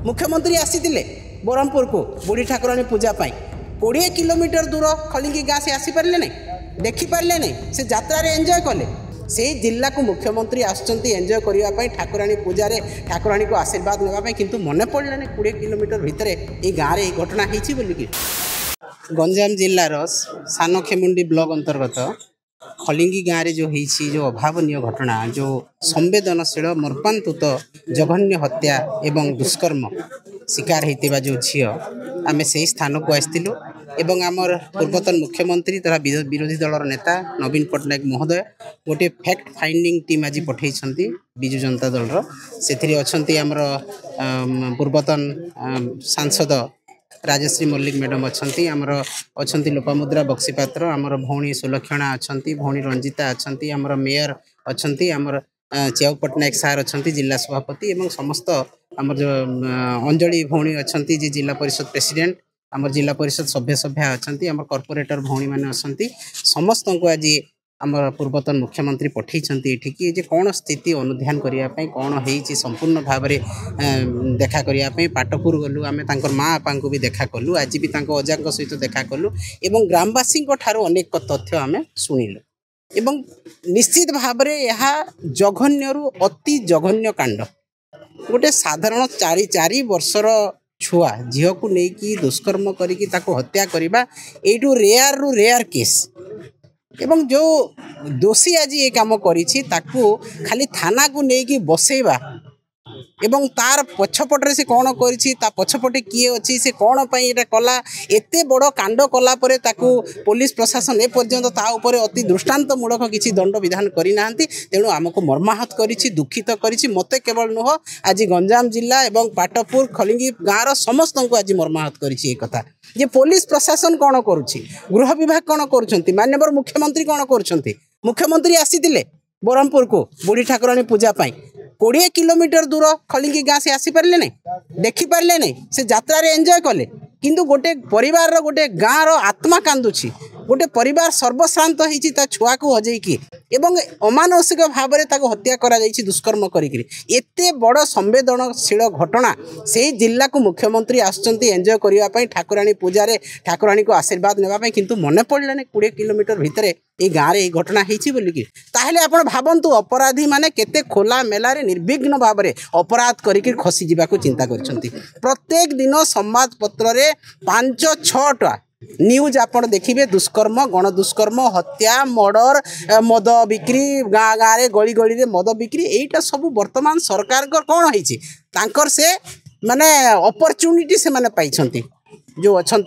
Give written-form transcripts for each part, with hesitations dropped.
मुख्यमंत्री आसीथिले ब्रह्मपुर को बुढ़ी ठाकुराणी पूजा 20 किलोमीटर दूर खलिंगी गाँ से आसीपारे ना देखिपारे ना से यात्रा एंजॉय कले से जिला को मुख्यमंत्री आसुँच एंजॉय करने ठाकुराणी पूजा ठाकुराणी को आशीर्वाद नापी किंतु मन पड़ानी 20 किलोमीटर भितर ये गाँव में घटना होती बोलिकी गंजाम जिलार सानखेमुंडी ब्लॉक अंतर्गत खलिंगी गाँव में जो अभावनीय घटना जो संवेदनशील मर्मान्तुत जघन्य हत्या एवं दुष्कर्म शिकार होता जो झी आम से स्थान को आसलु एवं आमर पूर्वतन मुख्यमंत्री तथा विरोधी दलर नेता नवीन पट्टनायक महोदय गोटे फैक्ट फाइंडिंग टीम आज पठे विजु जनता दल से अच्छा आमर पूर्वतन सांसद राजश्री मल्लिक मैडम अच्छा आमर अच्छा लोपामुद्रा बक्सीपात्र आमर भौणी सुलक्षणा अच्छा भौणी रंजिता अच्छा आमर मेयर अच्छा आमर च्याऊ पट्टनायक सार अच्छा जिला सभापति एवं समस्त आमर जो अंजलि भौणी अच्छा जी जिला परिषद प्रेसिडेंट आमर जिला परिषद सभ्य सभ्या अच्छा आमर कॉर्पोरेटर भौणी मैंने अच्छा समस्त को आज आमर पूर्वतन मुख्यमंत्री पठे ये कौन स्थिति अनुध्यान करने कौन हो संपूर्ण भाव में देखा करने पाटपुर गलु आम माँ बापा को भी देखा कलु आज भी अजा सहित देखा कलु एवं ग्रामवासी अनेक तथ्य आम शुणिलु एवं निश्चित भाव में यह जघन्यु अति जघन्य कांड गोटे साधारण 4 वर्षर छुआ झील को लेकिन दुष्कर्म करके हत्या करवा यू रेयर रु रेयर केस एवं जो दोषी आज ये कम करू खाली थाना को लेकिन बसैवा एवं तार पछपटे से कौन करछपटे किए अच्छी से कौन पाई कला एत बड़ कांड कला पुलिस प्रशासन एपर्यंत ताऊपर अति दृष्टांतमूलक किसी दंड विधान करना तेणु आमको मर्माहत करी दुखित करी मत केवल नुह आज गंजाम जिला एवं पाटपुर खलिंगी गाँव समस्त को आज मर्माहत करी कथा जे पुलिस प्रशासन कौन करुच्ची गृह विभाग कौन कर माननीय मुख्यमंत्री कौन कर मुख्यमंत्री आसीथिले ब्रह्मपुर को बुढ़ी ठाकुराणी पूजा 20 किलोमीटर दूर खलिंगी गाँ से आसीपारे ना देखिपारे ना से यात्रा एंजॉय कले किंतु गोटे परिवार गोटे गाँव आत्मा कांदुची गोटे परिवार सर्वश्रांत होती छुआ को हजेकी एवं अमानसिक भाव में हत्या करा दुष्कर्म करते बड़ संवेदनशील घटना से जिला को मुख्यमंत्री आसुँच एंजॉय करने ठाकुराणी पूजा ठाकुराणी को आशीर्वाद नापी किंतु मन पड़ानी 20 किलोमीटर भितर ये गाँव में घटना होती बोलिकी ताहले आपण भावंतु अपराधी माने केते खोला मेला निर्विघ्न भाव में अपराध करके खसी जावाक चिंता करछंती प्रत्येक दिन संवाद पत्र रे 5-6टा न्यूज आपण देखिए दुष्कर्म गण दुष्कर्म हत्या मर्डर मद बिक्री गाँ गाँव में गली गली रे मद बिक्री यहीटा सब वर्तमान सरकार कौन होकर से माने अपॉर्चुनिटी से माने पाइछंती जो अच्छा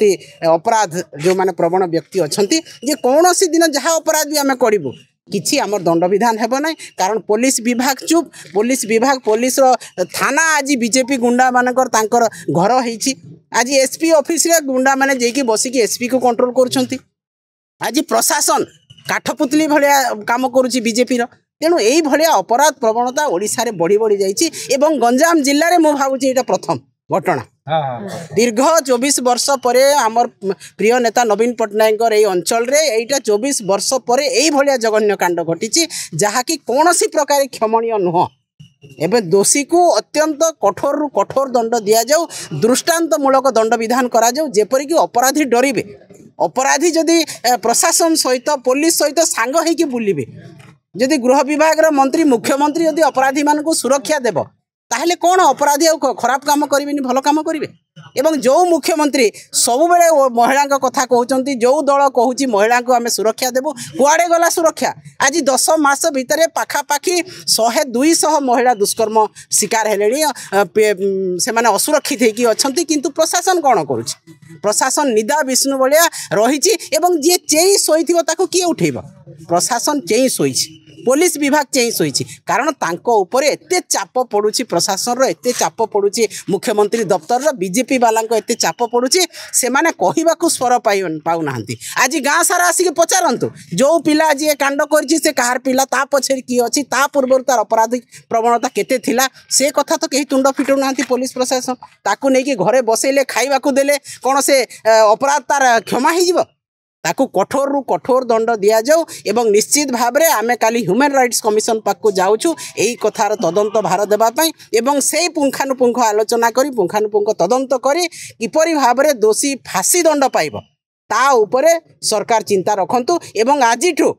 अपराध जो माने प्रवण व्यक्ति अच्छा जे कौन सी दिन जहाँ अपराध भी आम करूँ किसी आमर दंड विधान हेब ना कारण पुलिस विभाग चुप पुलिस थाना आज बीजेपी गुंडा मानकर घर होती आज एसपी ऑफिस रे गुंडा माने जेकी बसिकी एसपी को कंट्रोल करुछंती आज प्रशासन काठपुतली भलिया काम करुछि बीजेपी तेणु यही भलिया अपराध प्रवणता ओडिशा रे बढ़ी बढ़ी जाइछि एवं गंजाम जिल्ला रे मो भाबुछि एटा प्रथम घटना दीर्घ 24 वर्ष पर आमर प्रिय नेता नवीन पट्टनायक अंचल रे एटा 24 वर्ष पर यही भलिया जघन्य कांड घटी जहाँकि कौन सी प्रकार क्षमणीय नुह एवं दोषी को अत्यंत कठोर रु कठोर दंड दि जाऊ दृष्टांतमूलक दंड विधान करा जाऊ जेपरिक अपराधी डरिबे अपराधी जदि प्रशासन सहित पुलिस सहित सांग होइकी बुलिबे जदि गृह विभाग मंत्री मुख्यमंत्री जदि अपराधी मान को सुरक्षा देव ताहले कौन अपराधी खराब काम करें भल काम करेंगे एवं जो मुख्यमंत्री सबु बेले महिला कथा कहते जो दल कहूँ महिला को आम सुरक्षा देवु कुआड़े गला सुरक्षा आज 10 मास भितर पाखापाखि 100-200 महिला दुष्कर्म शिकार हेले से माने असुरक्षित होगी अच्छा किंतु प्रशासन कौन करुच्ची प्रशासन निदा विष्णु भाया रही जी चेई शोई किए उठेब प्रशासन चेई शोई पुलिस विभाग चेई शोई कारण तांको एते चाप पड़ुछि प्रशासन एते चाप पड़ुछि मुख्यमंत्री दफ्तर बीजेपी वाला एते चाप पड़ुछि से माने कहिबाकू स्वर पाउना आज गाँ सारा आसिक पचारतु जो पिला जी कांड कर से कहार पिला ता पछे किए अच्छी ता पूर्व तार अपराधिक प्रवणता केते थिला से कथा तो कहीं तुंड फिटू ना पुलिस प्रशासन ताकू नहीं घरे बसैले खाइबाकू देले कौन से अपराध तार क्षमा हो ताकू कठोर रु कठोर दंड दिया जाऊ एवं निश्चित भाव में आमे काली ह्यूमन राइट्स कमिशन पाखु जाऊँ यही कथार तदंत भार देवाई एवं से पुंखानुपुंख आलोचना करी पुंखानुपुंख तदंत करी किपरि भाव में दोषी फांसी दंड पाइब ता उपरे सरकार चिंता रखंतु एवं आजिठु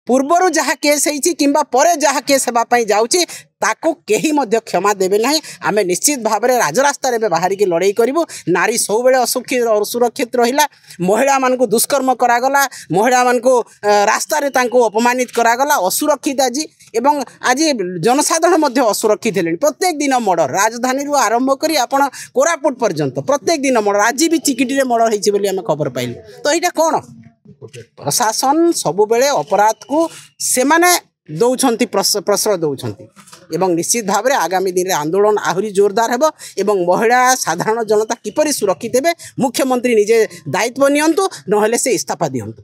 पूर्वर जहाँ केस होती किंबा परे जहाँ केस होगापाई जाऊँगी ताकू कहीं मध्य क्षमा देवे ना आम निश्चित भाव में राजरास्त बाहर की लड़ाई करूँ नारी सब बड़े असुरक्षित रहा महिला मान दुष्कर्म करागला महिला मान रास्तार अपमानित करागला असुरक्षित आज एवं आज जनसाधारण असुरक्षित है प्रत्येक दिन मर्डर राजधानी आरंभ कर आपण कोरापुट पर्यंत प्रत्येक दिन मर्डर आज भी चिकिटी मर्डर होती आम खबर पाइलु तो यहाँ कौन प्रशासन सबुबले अपराध को सेमाने दौरान प्रश्रय दौरान एवं निश्चित भाव में आगामी दिन में आंदोलन आहरी जोरदार हेबो एवं महिला साधारण जनता किपरि सुरक्षित हेबे मुख्यमंत्री निजे दायित्व नियंतु नहले से इस्तीफा दियंतु।